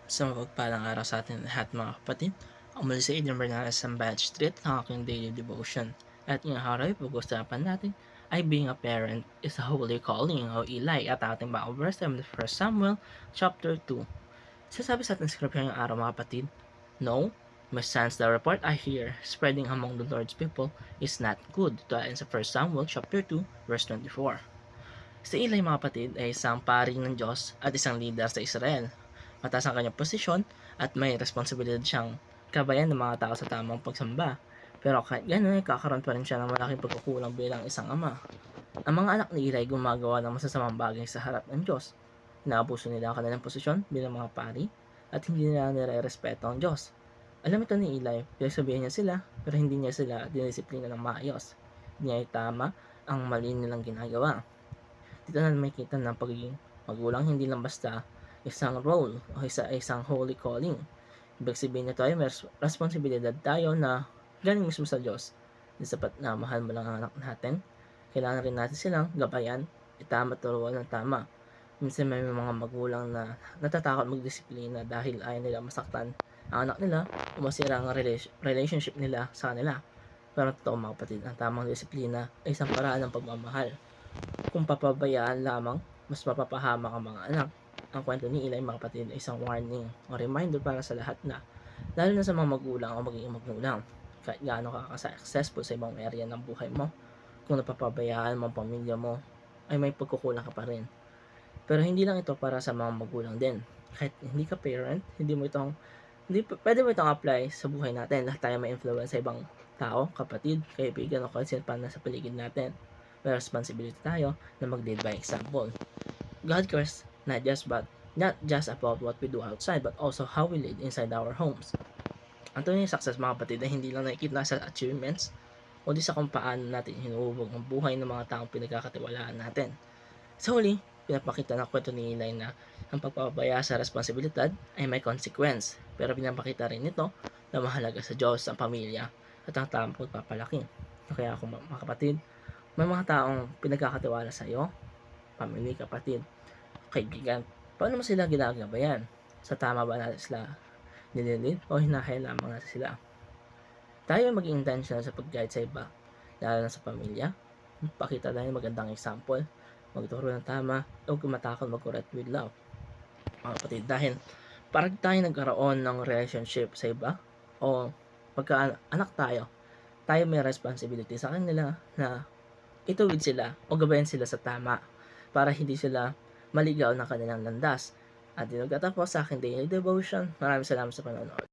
Sa mapagpalang araw sa ating lahat mga kapatid. Ako muli si Adrian Bernales ng Badge Street ng aking daily devotion. At ngayong araw ay pag-usapan natin ay being a parent is a holy calling o Eli at ating Bible verse from the 1 Samuel chapter 2. Sasabi sa ating scripture ngayong araw mga kapatid, "No, my sons, the report I hear spreading among the Lord's people is not good." Ito ay sa 1 Samuel chapter 2 verse 24. Si Eli mga kapatid ay isang paring ng Diyos at isang leader sa Israel. Mataas ang kanyang posisyon at may responsibilidad siyang gabayan ng mga tao sa tamang pagsamba. Pero kahit gano'n ay kakaroon pa rin siya ng malaking pagkukulang bilang isang ama. Ang mga anak ni Eli ay gumagawa ng masasamang bagay sa harap ng Diyos. Inaabuso nila ang kanilang posisyon bilang mga pari at hindi nila nire-respeto ang Diyos. Alam ito ni Eli, pinagsabihan niya sila pero hindi niya sila dinisiplina ng maayos. Hindi niya itama ang mali nilang ginagawa. Dito na makikita ng pagiging magulang hindi lang basta isang role o isang holy calling. Ibig sabihin nito ay may responsibilidad tayo na galing mismo sa Diyos. Hindi sapat na mahal mo lang ang anak natin. Kailangan rin natin silang gabayan, itama at turuan ng tama. Minsan may mga magulang na natatakot magdisiplina dahil ayaw nila masaktan ang anak nila o masira ang relationship nila sa kanila. Pero totoo mga kapatid, ang tamang disiplina ay isang paraan ng pagmamahal. Kung papabayaan lamang, mas mapapahamak ang mga anak. Ang kwento ni Eli mga kapatid ay isang warning o reminder para sa lahat na, lalo na sa mga magulang o magiging magulang, kahit gaano ka successful sa ibang area ng buhay mo, kung napapabayaan mo ang pamilya mo, ay may pagkukulang ka pa rin. Pero hindi lang ito para sa mga magulang din. Kahit hindi ka parent, pwede mo itong apply sa buhay natin. Lahat tayo may influence sa ibang tao, kapatid, kaibigan o kahit sino pa nasa paligid natin. May responsibility tayo na mag-lead by example. God cares not just about what we do outside but also how we lead inside our homes. Ang tunay na success mga kapatid ay hindi lang nakikita sa achievements kundi sa kung paano natin hinuhubog ang buhay ng mga taong pinagkakatiwalaan natin. Sa huli, pinapakita ng kwento ni Eli na ang pagpapabaya sa responsibilidad ay may consequence, pero pinapakita rin nito na mahalaga sa Diyos ang pamilya at ang tamang pagpapalaki. Kaya kung mga kapatid, may mga taong pinagkakatiwala sa iyo, pamilya, kapatid, kaibigan, paano mo sila ginagabayan? Sa tama ba natin sila nililid o hinahayaan lamang natin sila? Tayo maging intentional sa pag-guide sa iba, lalo na sa pamilya. Pakita tayo magandang example, magturo ng tama, o kumatakot mag-correct with love. Mga kapatid, dahil parang tayo nagkaroon ng relationship sa iba, o pagka-anak tayo may responsibility sa kanila na ituwid sila o gabayan sila sa tama para hindi sila maligaw ng kanilang landas. At yun nagtatapos sa aking daily devotion. Maraming salamat sa panonood.